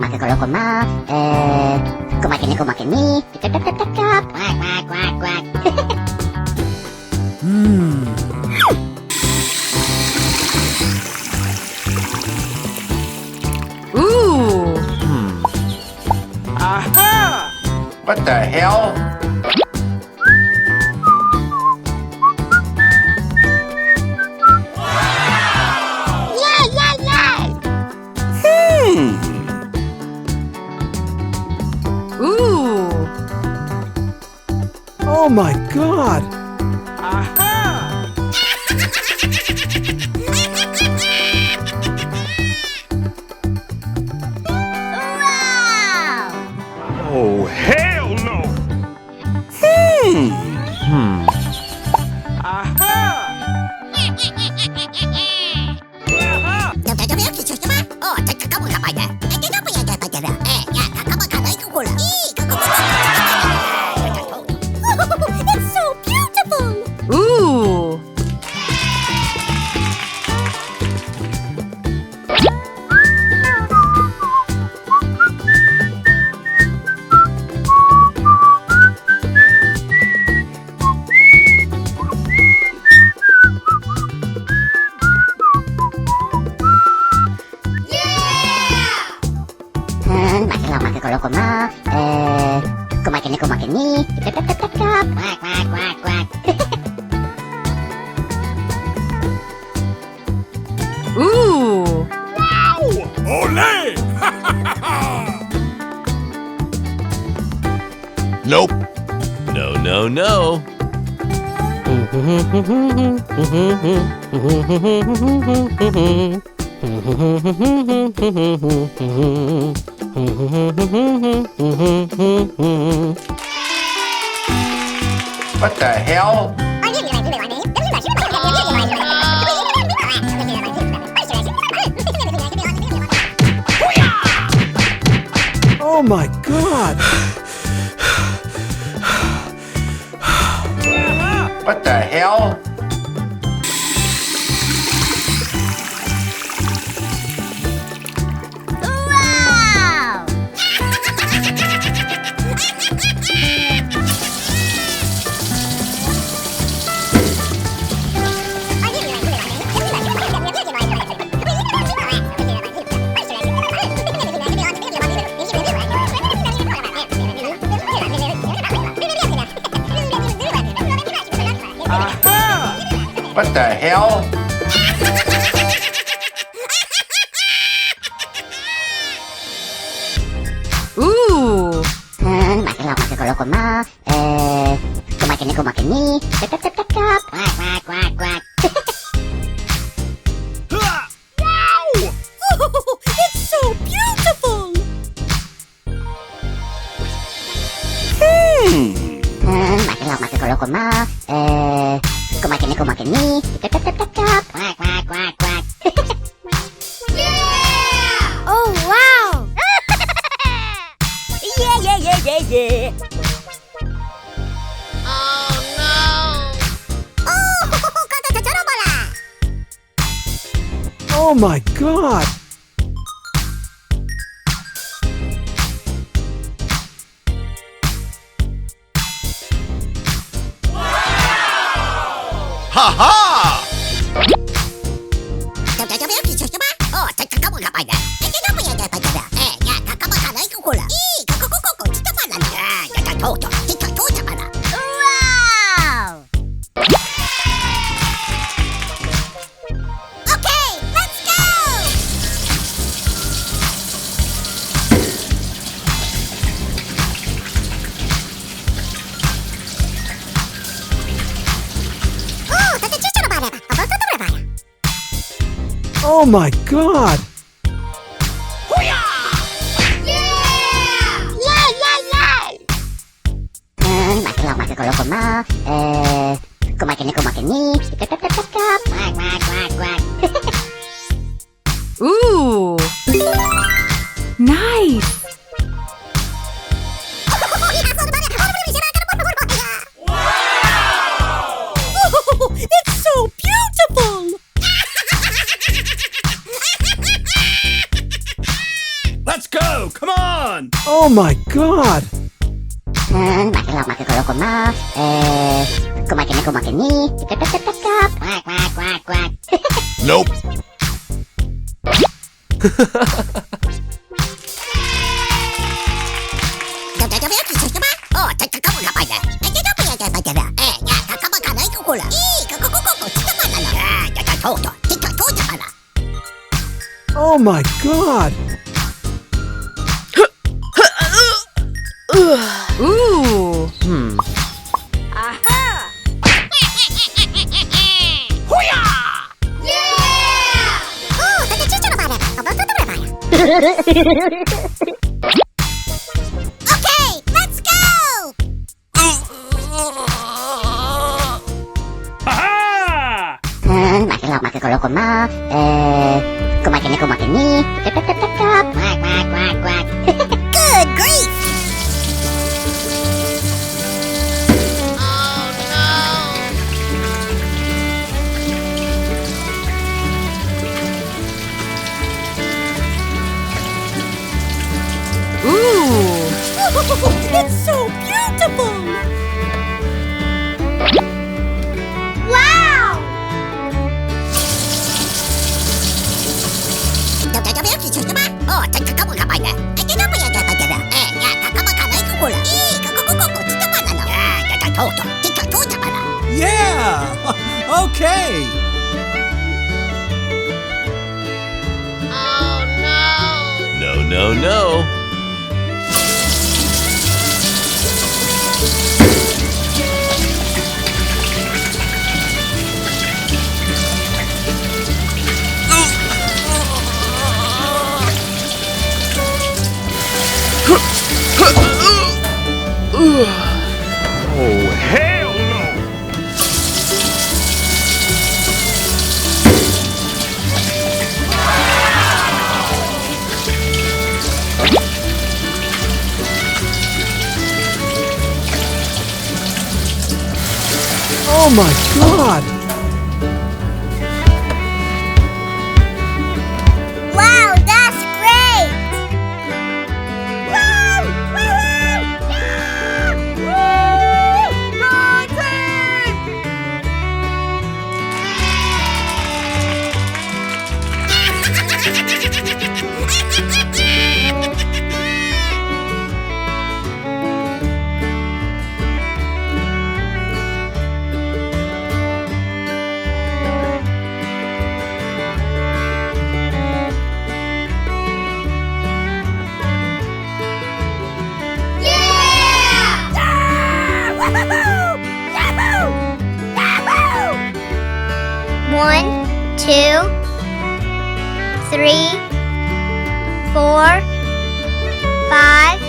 Makin kalau koma, kumakin ni, kap. Quack. Ooh. Aha! What the hell? Ooh. Oh my god! Aha. Oh, hell no! It's so beautiful. Ooh. Makin kalau koma, kumakin ni, kap. Quack. Ooh. Ole! Nope. No. What the hell? Oh my god! What the hell? Wow! What the hell? Ooh. Makin kalau koma, kumakin ni, kap. Quack. It's so beautiful. Makin kalau koma, kumakin ni, kap. Quack. Oh wow! Yeah. Oh no! Oh, kata cara bala. Oh my god! Ha-ha! Wow! Okay, let's go! Oh my god! Makin kalau koma, kumakin ni, kap. Quack. Ooh. Nice. It's so beautiful! Oh my god! Makilokoma. Kumakini. Quack. Nope. Oh my god! Ooh. Okay, let's go! Aha! Makilokoma. Kumakini. Quack. Good grief! Ooh. It's so beautiful! Wow! Yeah! Okay! No. Oh, hell no! Oh my god! Wow, that's great! One, 2, 3, 4, 5,